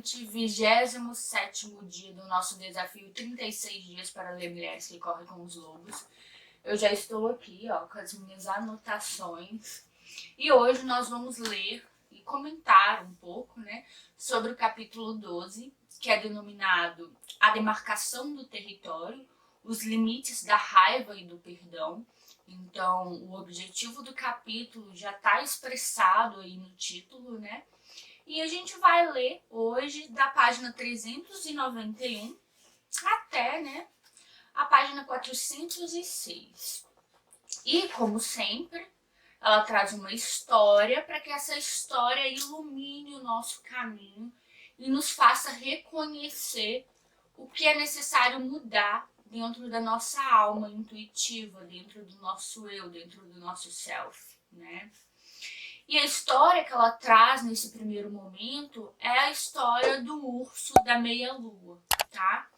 gente, 27º dia do nosso desafio 36 dias para ler Mulheres que Correm com os Lobos. Eu já estou aqui, com as minhas anotações. E hoje nós vamos ler e comentar um pouco, sobre o capítulo 12, que é denominado A Demarcação do Território, os limites da raiva e do perdão. Então, o objetivo do capítulo já está expressado aí no título, E a gente vai ler hoje da página 391 até, a página 406. E, como sempre, ela traz uma história para que essa história ilumine o nosso caminho e nos faça reconhecer o que é necessário mudar dentro da nossa alma intuitiva, dentro do nosso eu, dentro do nosso self, E a história que ela traz nesse primeiro momento é a história do urso da meia-lua, tá?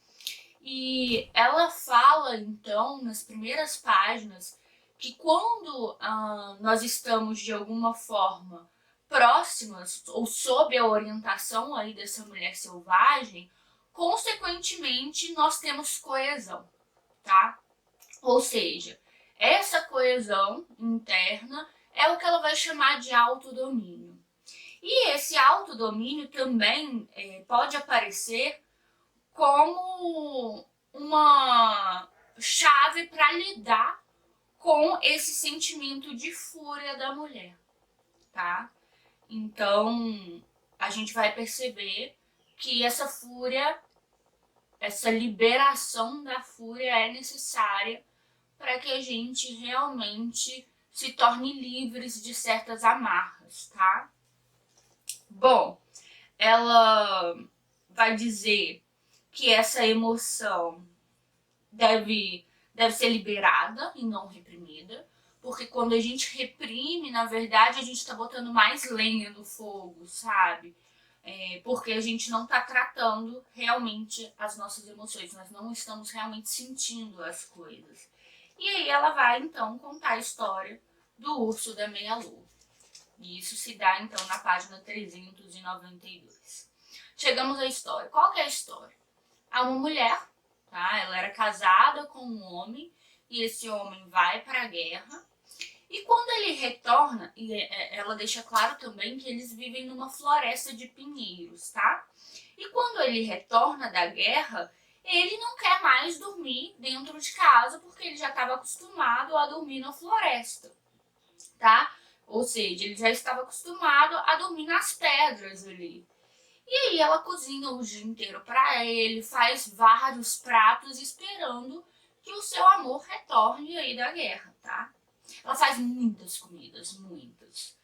E ela fala, então, nas primeiras páginas, que quando nós estamos, de alguma forma, próximas ou sob a orientação aí dessa mulher selvagem, consequentemente, nós temos coesão, tá? Ou seja, essa coesão interna é o que ela vai chamar de autodomínio. E esse autodomínio também pode aparecer como uma chave para lidar com esse sentimento de fúria da mulher, tá? Então, a gente vai perceber que essa fúria, essa liberação da fúria é necessária para que a gente realmente se torne livres de certas amarras, tá? Bom, ela vai dizer que essa emoção deve ser liberada e não reprimida, porque quando a gente reprime, na verdade, a gente está botando mais lenha no fogo, sabe? Porque a gente não está tratando realmente as nossas emoções, nós não estamos realmente sentindo as coisas. E aí ela vai, então, contar a história do urso da meia-lua. E isso se dá, então, na página 392. Chegamos à história. Qual que é a história? Há uma mulher, tá? Ela era casada com um homem, e esse homem vai para a guerra. E quando ele retorna, e ela deixa claro também que eles vivem numa floresta de pinheiros, tá? E quando ele retorna da guerra, ele não quer mais dormir dentro de casa, porque ele já estava acostumado a dormir na floresta, tá? Ou seja, ele já estava acostumado a dormir nas pedras ali. E aí ela cozinha o dia inteiro para ele, faz vários pratos esperando que o seu amor retorne aí da guerra, tá? Ela faz muitas comidas, muitas.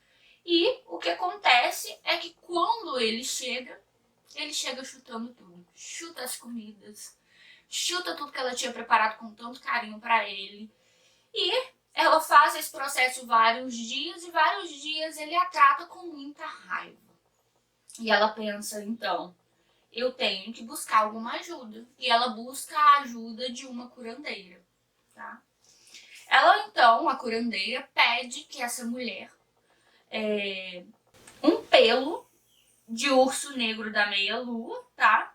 E o que acontece é que quando ele chega chutando tudo. Chuta as comidas, chuta tudo que ela tinha preparado com tanto carinho para ele. E ela faz esse processo vários dias e vários dias ele a trata com muita raiva. E ela pensa, então, eu tenho que buscar alguma ajuda. E ela busca a ajuda de uma curandeira, tá? Ela, então, a curandeira, pede que essa mulher, um pelo de urso negro da meia-lua, tá?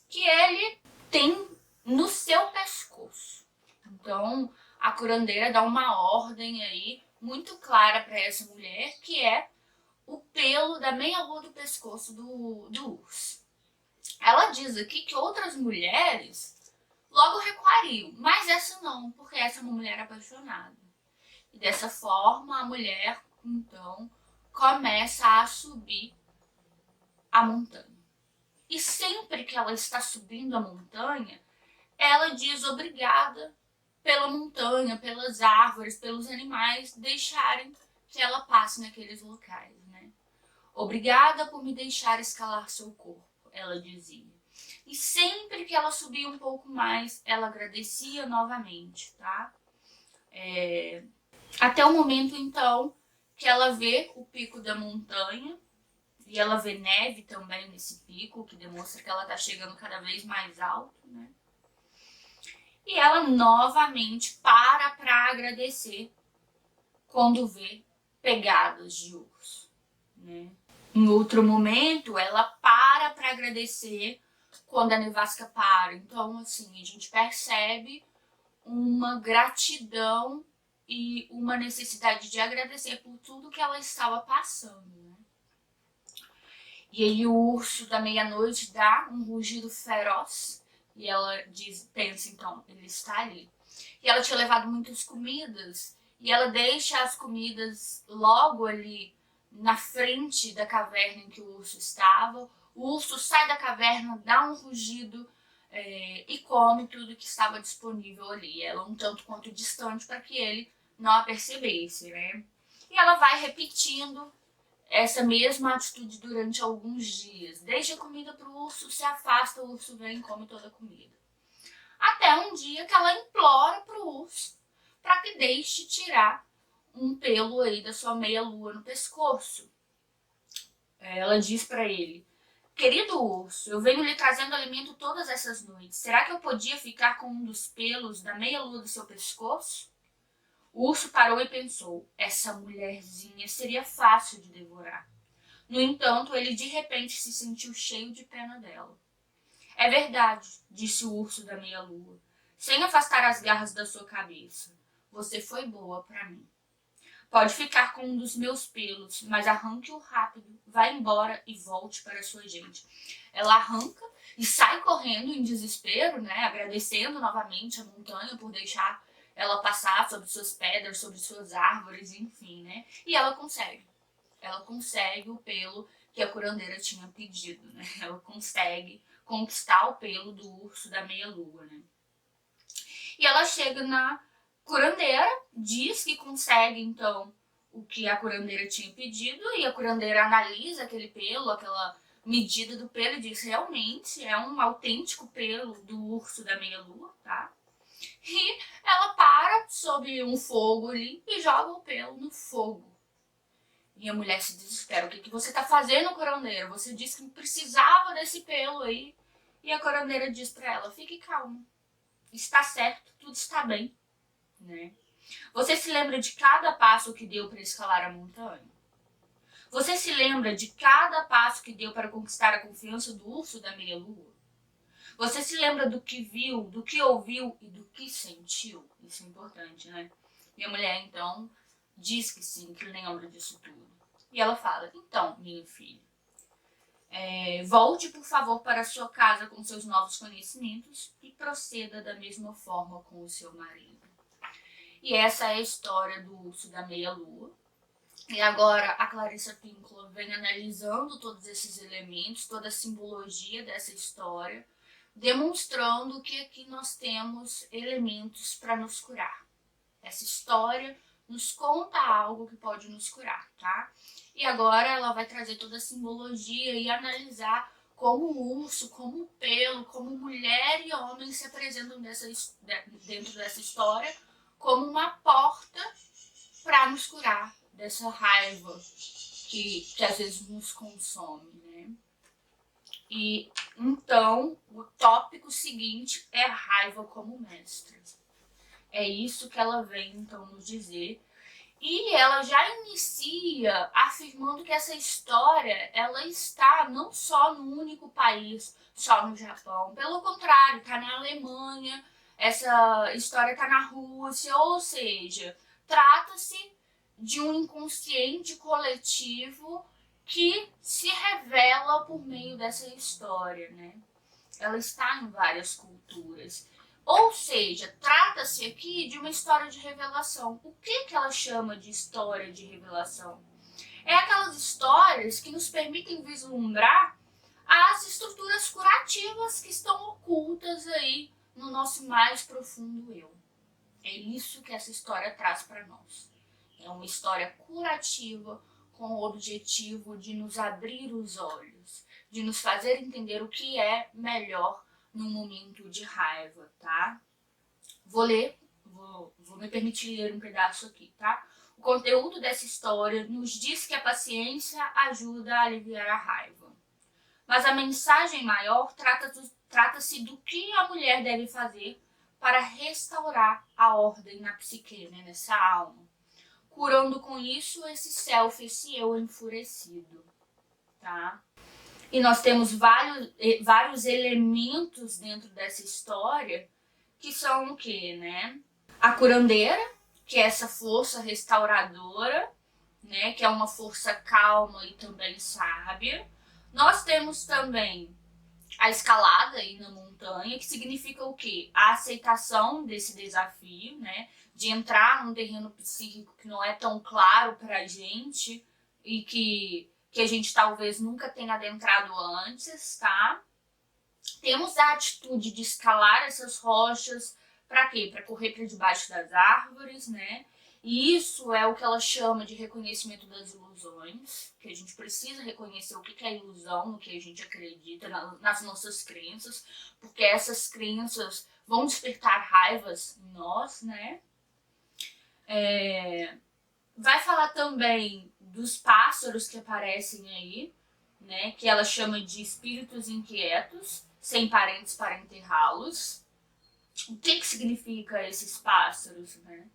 Que ele tem no seu pescoço. Então, a curandeira dá uma ordem aí muito clara para essa mulher, que é o pelo da meia-lua do pescoço do urso. Ela diz aqui que outras mulheres logo recuariam, mas essa não, porque essa é uma mulher apaixonada. E dessa forma, a mulher, então, começa a subir a montanha. E sempre que ela está subindo a montanha, ela diz obrigada pela montanha, pelas árvores, pelos animais deixarem que ela passe naqueles locais, Obrigada por me deixar escalar seu corpo, ela dizia. E sempre que ela subia um pouco mais, ela agradecia novamente, tá? Até o momento, então, que ela vê o pico da montanha, e ela vê neve também nesse pico, que demonstra que ela está chegando cada vez mais alto, E ela novamente para agradecer quando vê pegadas de urso, Em outro momento, ela para agradecer quando a nevasca para. Então, assim, a gente percebe uma gratidão e uma necessidade de agradecer por tudo que ela estava passando, né? E aí o urso da meia-noite dá um rugido feroz e ela pensa, então, ele está ali. E ela tinha levado muitas comidas e ela deixa as comidas logo ali na frente da caverna em que o urso estava. O urso sai da caverna, dá um rugido e come tudo que estava disponível ali. Ela um tanto quanto distante para que ele não a percebesse, né? E ela vai repetindo essa mesma atitude durante alguns dias. Deixa a comida para o urso, se afasta, o urso vem e come toda a comida. Até um dia que ela implora para o urso para que deixe tirar um pelo aí da sua meia-lua no pescoço. Ela diz para ele: querido urso, eu venho lhe trazendo alimento todas essas noites. Será que eu podia ficar com um dos pelos da meia-lua do seu pescoço? O urso parou e pensou: essa mulherzinha seria fácil de devorar. No entanto, ele de repente se sentiu cheio de pena dela. É verdade, disse o urso da meia-lua, sem afastar as garras da sua cabeça. Você foi boa para mim. Pode ficar com um dos meus pelos, mas arranque-o rápido, vá embora e volte para a sua gente. Ela arranca e sai correndo em desespero, né, agradecendo novamente a montanha por deixar ela passar sobre suas pedras, sobre suas árvores, enfim, né? E ela consegue. Ela consegue o pelo que a curandeira tinha pedido, né? Ela consegue conquistar o pelo do urso da meia-lua, né? E ela chega na curandeira, diz que consegue, então, o que a curandeira tinha pedido, e a curandeira analisa aquele pelo, aquela medida do pelo, e diz: realmente é um autêntico pelo do urso da meia-lua, tá? E ela para sob um fogo ali e joga o pelo no fogo. E a mulher se desespera: o que você tá fazendo, curandeira? Você disse que precisava desse pelo aí. E a curandeira diz pra ela: fique calma, está certo, tudo está bem, né? Você se lembra de cada passo que deu para escalar a montanha? Você se lembra de cada passo que deu para conquistar a confiança do urso da meia-lua? Você se lembra do que viu, do que ouviu e do que sentiu? Isso é importante, né? E a mulher, então, diz que sim, que lembra disso tudo. E ela fala: então, minha filha, volte, por favor, para a sua casa com seus novos conhecimentos e proceda da mesma forma com o seu marido. E essa é a história do urso da meia-lua. E agora a Clarissa Pinkola vem analisando todos esses elementos, toda a simbologia dessa história, demonstrando que aqui nós temos elementos para nos curar. Essa história nos conta algo que pode nos curar, tá? E agora ela vai trazer toda a simbologia e analisar como o urso, como o pelo, como mulher e homem se apresentam dentro dessa história como uma porta para nos curar dessa raiva que às vezes nos consome, né? E então o tópico seguinte é a raiva como mestra. É isso que ela vem então nos dizer. E ela já inicia afirmando que essa história ela está não só no único país, só no Japão. Pelo contrário, está na Alemanha, essa história está na Rússia, ou seja, trata-se de um inconsciente coletivo que se revela por meio dessa história, né? Ela está em várias culturas. Ou seja, trata-se aqui de uma história de revelação. O que ela chama de história de revelação? É aquelas histórias que nos permitem vislumbrar as estruturas curativas que estão ocultas aí no nosso mais profundo eu. É isso que essa história traz para nós. É uma história curativa com o objetivo de nos abrir os olhos, de nos fazer entender o que é melhor num momento de raiva, tá? Vou me permitir ler um pedaço aqui, tá? O conteúdo dessa história nos diz que a paciência ajuda a aliviar a raiva. Mas a mensagem maior trata-se do que a mulher deve fazer para restaurar a ordem na psique, né, nessa alma, curando com isso esse self, esse eu enfurecido. tá? E nós temos vários elementos dentro dessa história que são o quê, né? A curandeira, que é essa força restauradora, né? Que é uma força calma e também sábia. Nós temos também a escalada aí na montanha, que significa o quê? A aceitação desse desafio, né? De entrar num terreno psíquico que não é tão claro pra gente e que a gente talvez nunca tenha adentrado antes, tá? Temos a atitude de escalar essas rochas, para quê? Para correr para debaixo das árvores, né? E isso é o que ela chama de reconhecimento das ilusões, que a gente precisa reconhecer o que é ilusão, no que a gente acredita, nas nossas crenças, porque essas crenças vão despertar raivas em nós, né? Vai falar também dos pássaros que aparecem aí, né? Que ela chama de espíritos inquietos, sem parentes para enterrá-los. O que significa esses pássaros, né?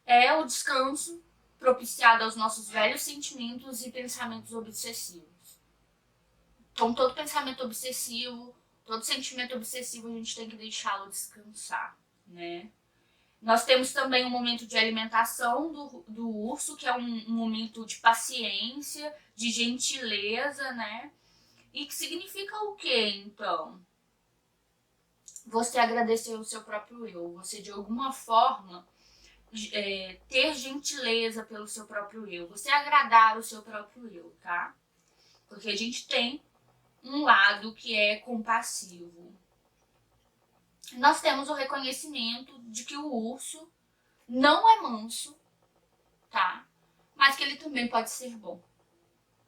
É o descanso propiciado aos nossos velhos sentimentos e pensamentos obsessivos. Então, todo pensamento obsessivo, todo sentimento obsessivo, a gente tem que deixá-lo descansar, né? Nós temos também um momento de alimentação do urso, que é um momento de paciência, de gentileza, né? E que significa o quê, então? Você agradecer o seu próprio eu, você de alguma forma ter gentileza pelo seu próprio eu, você agradar o seu próprio eu, tá? Porque a gente tem um lado que é compassivo. Nós temos o reconhecimento de que o urso não é manso, tá? Mas que ele também pode ser bom.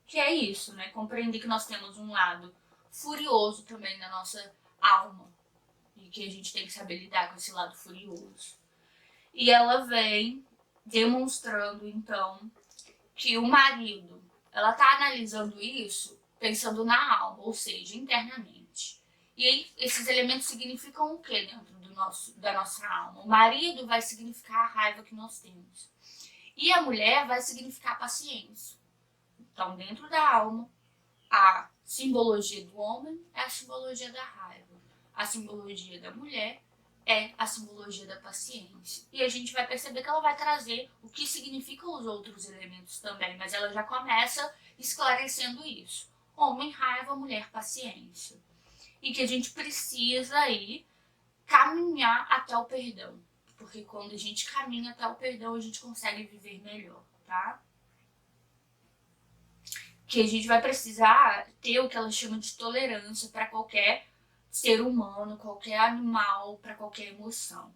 Que é isso, né? Compreender que nós temos um lado furioso também na nossa alma. E que a gente tem que saber lidar com esse lado furioso. E ela vem demonstrando, então, que o marido, ela tá analisando isso pensando na alma, ou seja, internamente. E aí, esses elementos significam o que dentro da nossa alma? O marido vai significar a raiva que nós temos. E a mulher vai significar a paciência. Então, dentro da alma, a simbologia do homem é a simbologia da raiva. A simbologia da mulher é a simbologia da paciência. E a gente vai perceber que ela vai trazer o que significam os outros elementos também, mas ela já começa esclarecendo isso. Homem, raiva, mulher, paciência. E que a gente precisa aí caminhar até o perdão. Porque quando a gente caminha até o perdão, a gente consegue viver melhor, tá? Que a gente vai precisar ter o que ela chama de tolerância para qualquer ser humano, qualquer animal, para qualquer emoção.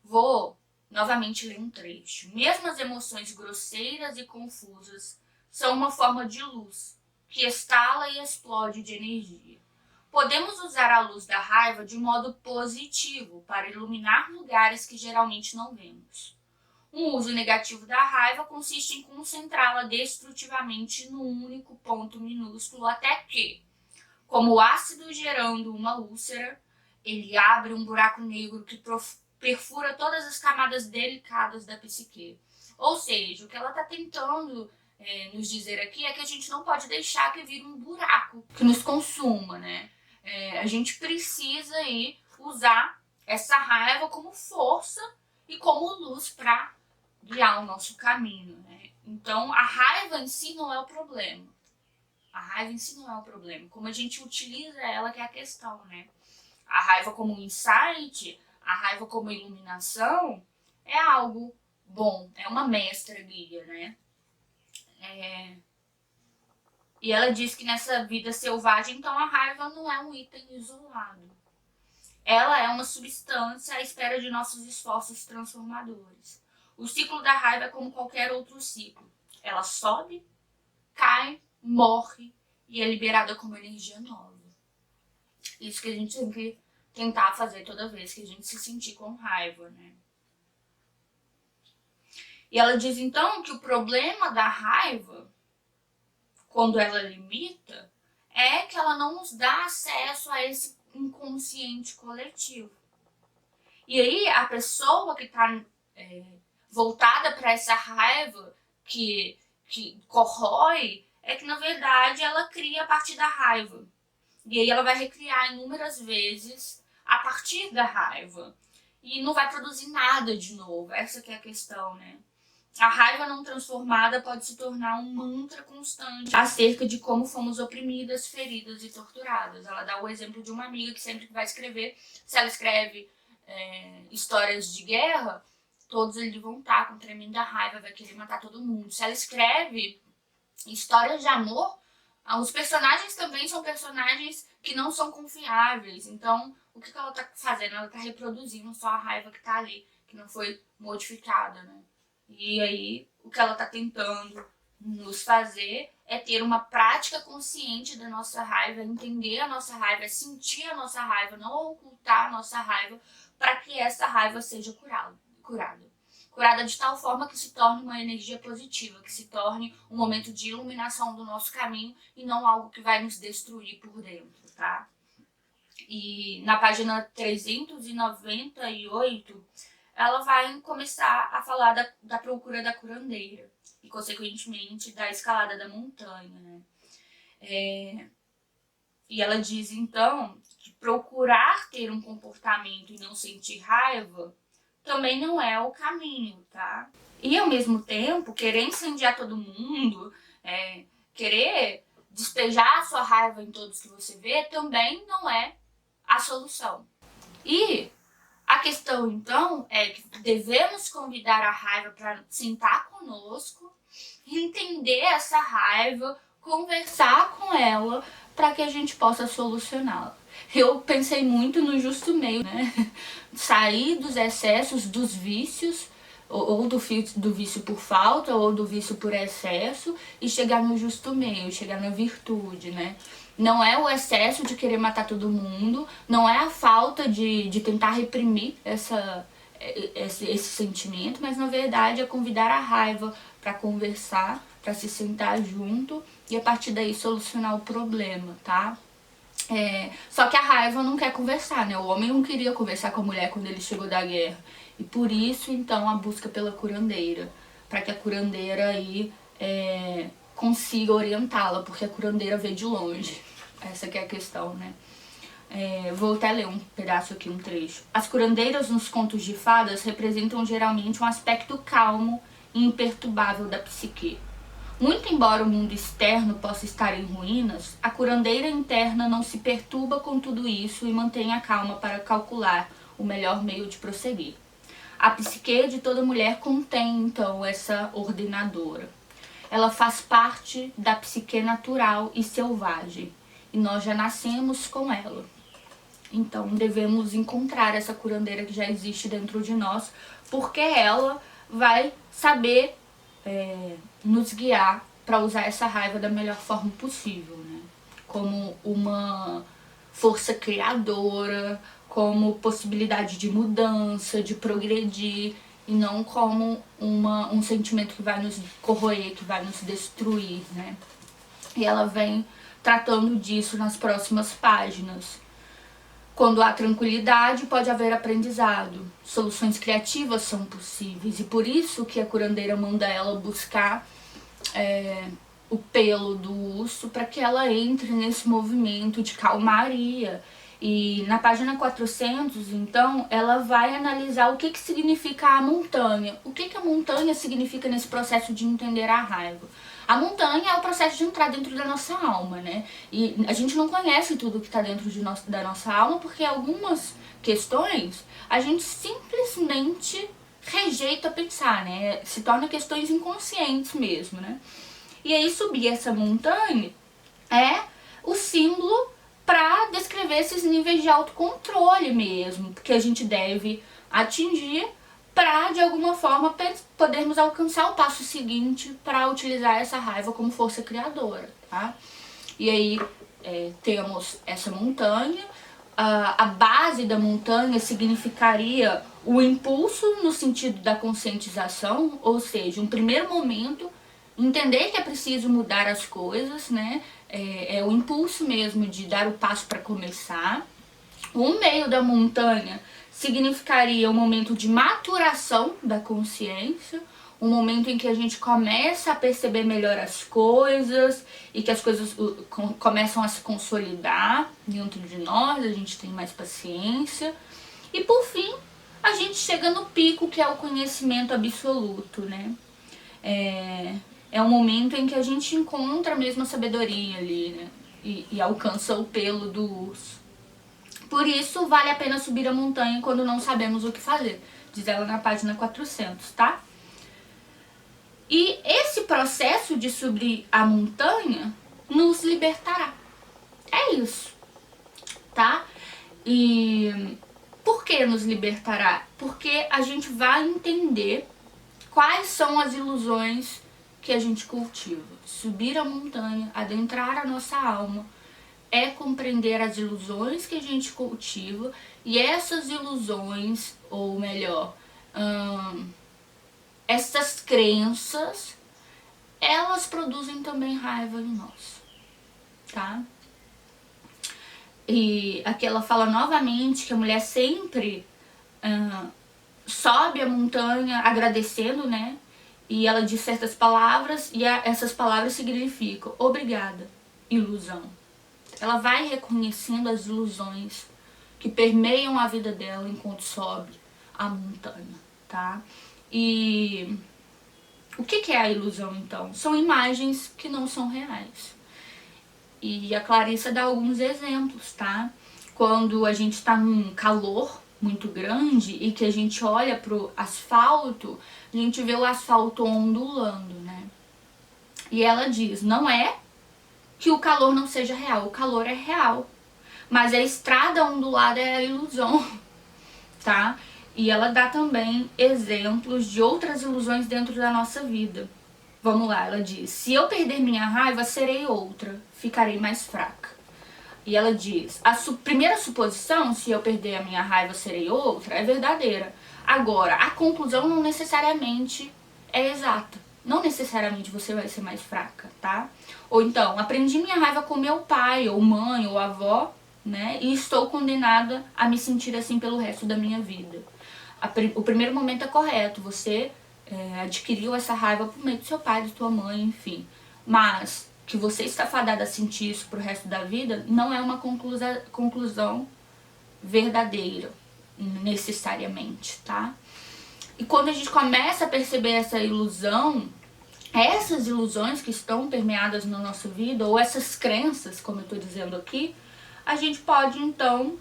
Vou novamente ler um trecho. Mesmo as emoções grosseiras e confusas são uma forma de luz que estala e explode de energia. Podemos usar a luz da raiva de modo positivo para iluminar lugares que geralmente não vemos. Um uso negativo da raiva consiste em concentrá-la destrutivamente num único ponto minúsculo até que, como o ácido gerando uma úlcera, ele abre um buraco negro que perfura todas as camadas delicadas da psique. Ou seja, o que ela está tentando nos dizer aqui é que a gente não pode deixar que vire um buraco que nos consuma, né? A gente precisa aí usar essa raiva como força e como luz para guiar o nosso caminho, né? Então, a raiva em si não é o problema. A raiva em si não é o problema. Como a gente utiliza ela que é a questão, né? A raiva como insight, a raiva como iluminação é algo bom, é uma mestra guia, né? E ela diz que nessa vida selvagem, então a raiva não é um item isolado. Ela é uma substância à espera de nossos esforços transformadores. O ciclo da raiva é como qualquer outro ciclo. Ela sobe, cai, morre e é liberada como energia nova. Isso que a gente tem que tentar fazer toda vez que a gente se sentir com raiva, né? E ela diz então que o problema da raiva, quando ela limita, é que ela não nos dá acesso a esse inconsciente coletivo. E aí a pessoa que está voltada para essa raiva que corrói, é que, na verdade, ela cria a partir da raiva. E aí ela vai recriar inúmeras vezes a partir da raiva. E não vai produzir nada de novo. Essa que é a questão, né? A raiva não transformada pode se tornar um mantra constante acerca de como fomos oprimidas, feridas e torturadas. Ela dá o exemplo de uma amiga que sempre vai escrever, se ela escreve histórias de guerra, todos eles vão estar com tremenda raiva, vai querer matar todo mundo. Se ela escreve histórias de amor, os personagens também são personagens que não são confiáveis. Então, o que ela tá fazendo? Ela tá reproduzindo só a raiva que tá ali, que não foi modificada, né? E aí, o que ela tá tentando nos fazer é ter uma prática consciente da nossa raiva, entender a nossa raiva, sentir a nossa raiva, não ocultar a nossa raiva, para que essa raiva seja curada de tal forma que se torne uma energia positiva, que se torne um momento de iluminação do nosso caminho e não algo que vai nos destruir por dentro, tá? E na página 398, ela vai começar a falar da procura da curandeira e, consequentemente, da escalada da montanha, né? E ela diz, então, que procurar ter um comportamento e não sentir raiva também não é o caminho, tá? E, ao mesmo tempo, querer incendiar todo mundo, querer despejar a sua raiva em todos que você vê, também não é a solução. E a questão, então, é que devemos convidar a raiva para sentar conosco, entender essa raiva, conversar com ela, para que a gente possa solucioná-la. Eu pensei muito no justo meio, né? Sair dos excessos, dos vícios, ou do vício por falta, ou do vício por excesso, e chegar no justo meio, chegar na virtude, né? Não é o excesso de querer matar todo mundo, não é a falta de tentar reprimir esse sentimento, mas na verdade é convidar a raiva para conversar, para se sentar junto e a partir daí solucionar o problema, tá? Só que a raiva não quer conversar, né? O homem não queria conversar com a mulher quando ele chegou da guerra. E por isso, então, a busca pela curandeira, para que a curandeira aí consiga orientá-la, porque a curandeira vê de longe. Essa que é a questão, né? Vou até ler um pedaço aqui, um trecho. As curandeiras nos contos de fadas representam geralmente um aspecto calmo e imperturbável da psique. Muito embora o mundo externo possa estar em ruínas, a curandeira interna não se perturba com tudo isso e mantém a calma para calcular o melhor meio de prosseguir. A psique de toda mulher contém, então, essa ordenadora. Ela faz parte da psique natural e selvagem, e nós já nascemos com ela. Então, devemos encontrar essa curandeira que já existe dentro de nós, porque ela vai saber nos guiar para usar essa raiva da melhor forma possível, né? Como uma força criadora, como possibilidade de mudança, de progredir, e não como um sentimento que vai nos corroer, que vai nos destruir, né? E ela vem tratando disso nas próximas páginas. Quando há tranquilidade, pode haver aprendizado. Soluções criativas são possíveis. E por isso que a curandeira manda ela buscar o pelo do urso para que ela entre nesse movimento de calmaria. E na página 400, então, ela vai analisar o que significa a montanha. O que a montanha significa nesse processo de entender a raiva. A montanha é o processo de entrar dentro da nossa alma, né? E a gente não conhece tudo que está dentro da nossa alma, porque algumas questões a gente simplesmente rejeita pensar, né? Se torna questões inconscientes mesmo, né? E aí subir essa montanha é o símbolo para descrever esses níveis de autocontrole mesmo, que a gente deve atingir para, de alguma forma, podermos alcançar o passo seguinte para utilizar essa raiva como força criadora, tá? E aí temos essa montanha. A base da montanha significaria o impulso no sentido da conscientização, ou seja, um primeiro momento, entender que é preciso mudar as coisas, né? É o impulso mesmo de dar o passo para começar. O meio da montanha significaria um momento de maturação da consciência. um momento em que a gente começa a perceber melhor as coisas e que as coisas começam a se consolidar dentro de nós, a gente tem mais paciência. E por fim, a gente chega no pico, que é o conhecimento absoluto, né? É um momento em que a gente encontra mesmo a sabedoria ali, né? E alcança o pelo do urso. Por isso, vale a pena subir a montanha quando não sabemos o que fazer. Diz ela na página 400, tá? E esse processo de subir a montanha nos libertará. É isso, tá? E por que nos libertará? Porque a gente vai entender quais são as ilusões que a gente cultiva. Subir a montanha, adentrar a nossa alma, é compreender as ilusões que a gente cultiva, e essas ilusões, ou melhor, essas crenças, elas produzem também raiva em nós, tá? E aqui ela fala novamente que a mulher sempre sobe a montanha agradecendo, né? E ela diz certas palavras, e essas palavras significam obrigada, ilusão. Ela vai reconhecendo as ilusões que permeiam a vida dela enquanto sobe a montanha, tá? E o que é a ilusão, então? São imagens que não são reais. E a Clarissa dá alguns exemplos, tá? Quando a gente tá num calor muito grande e que a gente olha pro asfalto, a gente vê o asfalto ondulando, né? E ela diz, não é que o calor não seja real, o calor é real, mas a estrada ondulada é a ilusão, tá? E ela dá também exemplos de outras ilusões dentro da nossa vida. Vamos lá, ela diz, se eu perder minha raiva, serei outra, ficarei mais fraca. E ela diz, a primeira suposição, se eu perder a minha raiva, serei outra, é verdadeira. Agora, a conclusão não necessariamente é exata. Não necessariamente você vai ser mais fraca, tá? Ou então, aprendi minha raiva com meu pai, ou mãe, ou avó, né? E estou condenada a me sentir assim pelo resto da minha vida. O primeiro momento é correto, você adquiriu essa raiva por meio do seu pai, da sua mãe, enfim. Mas que você está fadada a sentir isso pro resto da vida não é uma conclusão verdadeira, necessariamente, tá? E quando a gente começa a perceber essa ilusão, essas ilusões que estão permeadas na nossa vida, ou essas crenças, como eu estou dizendo aqui, a gente pode então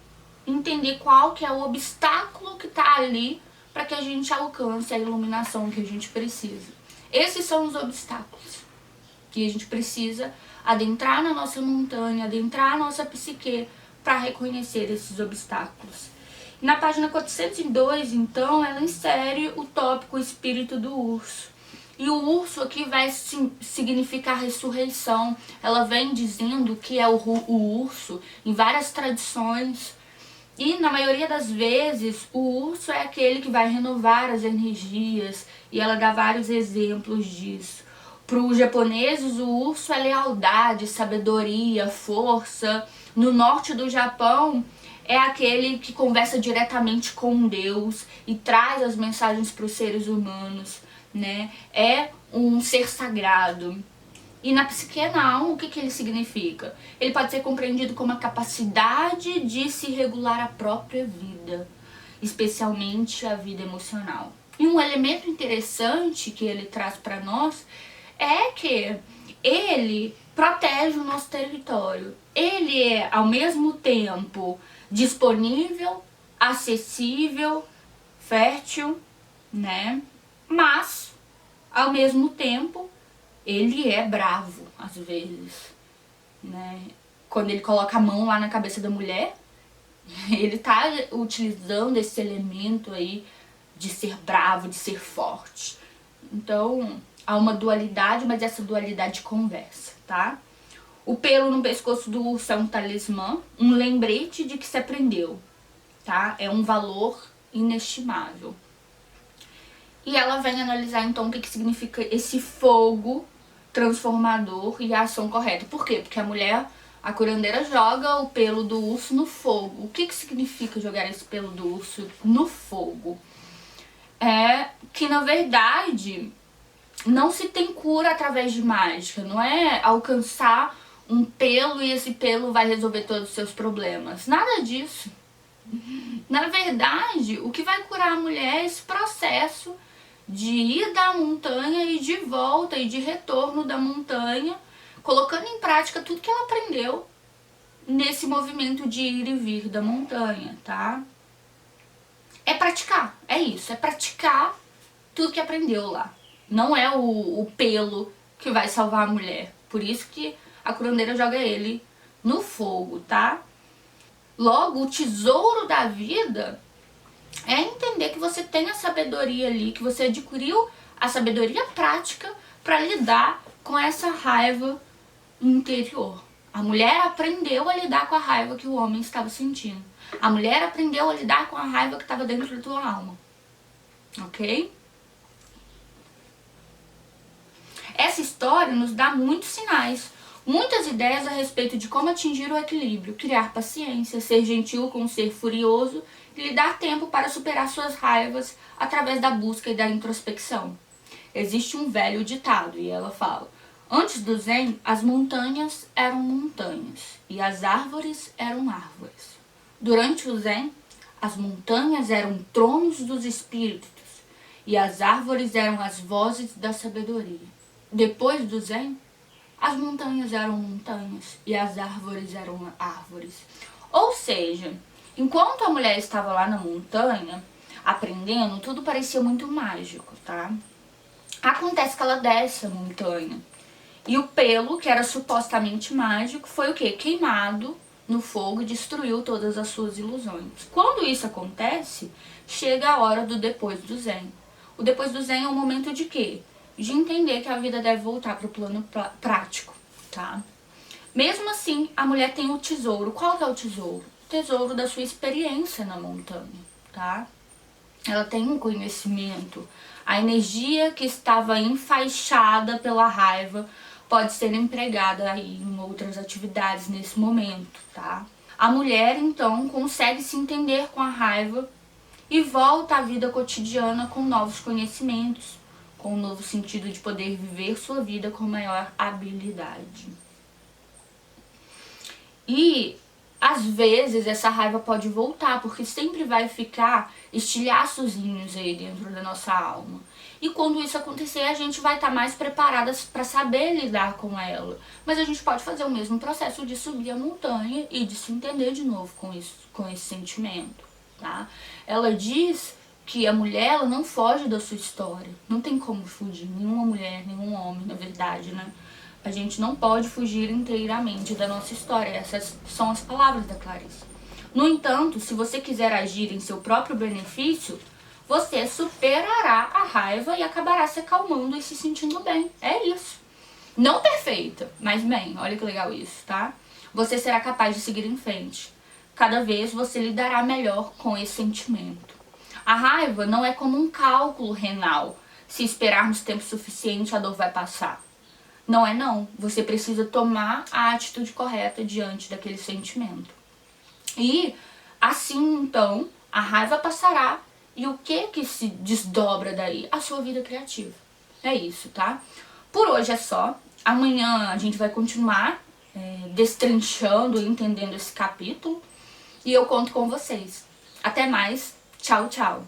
entender qual que é o obstáculo que está ali para que a gente alcance a iluminação que a gente precisa. Esses são os obstáculos que a gente precisa adentrar na nossa montanha, adentrar a nossa psique para reconhecer esses obstáculos. Na página 402, então, ela insere o tópico espírito do urso. E o urso aqui vai significar ressurreição. Ela vem dizendo que é o urso em várias tradições. E na maioria das vezes, o urso é aquele que vai renovar as energias. E ela dá vários exemplos disso. Para os japoneses, o urso é lealdade, sabedoria, força. No norte do Japão, é aquele que conversa diretamente com Deus e traz as mensagens para os seres humanos, né? É um ser sagrado. E na psique, na alma, o que ele significa? Ele pode ser compreendido como a capacidade de se regular a própria vida, especialmente a vida emocional. E um elemento interessante que ele traz para nós é que ele protege o nosso território. Ele é, ao mesmo tempo, disponível, acessível, fértil, né? Mas, ao mesmo tempo, ele é bravo, às vezes, né? Quando ele coloca a mão lá na cabeça da mulher, ele tá utilizando esse elemento aí de ser bravo, de ser forte. Então, há uma dualidade, mas essa dualidade conversa, tá? O pelo no pescoço do urso é um talismã, um lembrete de que se aprendeu, tá? É um valor inestimável. E ela vem analisar então o que significa esse fogo transformador e a ação correta. Por quê? Porque a mulher, a curandeira, joga o pelo do urso no fogo. O que significa jogar esse pelo do urso no fogo? É que, na verdade, não se tem cura através de mágica, não é alcançar um pelo e esse pelo vai resolver todos os seus problemas. Nada disso. Na verdade, o que vai curar a mulher é esse processo de ir da montanha e de volta e de retorno da montanha, colocando em prática tudo que ela aprendeu nesse movimento de ir e vir da montanha, tá? É praticar, é isso, é praticar tudo que aprendeu lá. Não é o pelo que vai salvar a mulher. Por isso que a curandeira joga ele no fogo, tá? Logo, o tesouro da vida é entender que você tem a sabedoria ali, que você adquiriu a sabedoria prática para lidar com essa raiva interior. A mulher aprendeu a lidar com a raiva que o homem estava sentindo. A mulher aprendeu a lidar com a raiva que estava dentro da tua alma. Ok? Essa história nos dá muitos sinais, muitas ideias a respeito de como atingir o equilíbrio, criar paciência, ser gentil com o ser furioso e lhe dar tempo para superar suas raivas através da busca e da introspecção. Existe um velho ditado e ela fala: antes do Zen, as montanhas eram montanhas e as árvores eram árvores. Durante o Zen, as montanhas eram tronos dos espíritos e as árvores eram as vozes da sabedoria. Depois do Zen, as montanhas eram montanhas e as árvores eram árvores. Ou seja, enquanto a mulher estava lá na montanha, aprendendo, tudo parecia muito mágico, tá? Acontece que ela desce a montanha e o pelo, que era supostamente mágico, foi o quê? Queimado no fogo e destruiu todas as suas ilusões. Quando isso acontece, chega a hora do depois do Zen. O depois do Zen é um momento de quê? De entender que a vida deve voltar para o plano prático, tá? Mesmo assim, a mulher tem o tesouro. Qual que é o tesouro? O tesouro da sua experiência na montanha, tá? Ela tem um conhecimento. A energia que estava enfaixada pela raiva pode ser empregada aí em outras atividades nesse momento, tá? A mulher, então, consegue se entender com a raiva e volta à vida cotidiana com novos conhecimentos, com um novo sentido de poder viver sua vida com maior habilidade. E às vezes essa raiva pode voltar, porque sempre vai ficar estilhaçozinhos aí dentro da nossa alma. E quando isso acontecer, a gente vai estar mais preparada para saber lidar com ela. Mas a gente pode fazer o mesmo processo de subir a montanha e de se entender de novo com isso, com esse sentimento, tá? Ela diz que a mulher, ela não foge da sua história. Não tem como fugir, nenhuma mulher, nenhum homem, na verdade, né? A gente não pode fugir inteiramente da nossa história. Essas são as palavras da Clarice. No entanto, se você quiser agir em seu próprio benefício, você superará a raiva e acabará se acalmando e se sentindo bem. É isso. Não perfeita, mas bem. Olha que legal isso, tá? Você será capaz de seguir em frente. Cada vez você lidará melhor com esse sentimento. A raiva não é como um cálculo renal. Se esperarmos tempo suficiente, a dor vai passar. Não é não. Você precisa tomar a atitude correta diante daquele sentimento. E assim, então, a raiva passará. E o que se desdobra daí? A sua vida criativa. É isso, tá? Por hoje é só. Amanhã a gente vai continuar destrinchando e entendendo esse capítulo. E eu conto com vocês. Até mais. Tchau, tchau.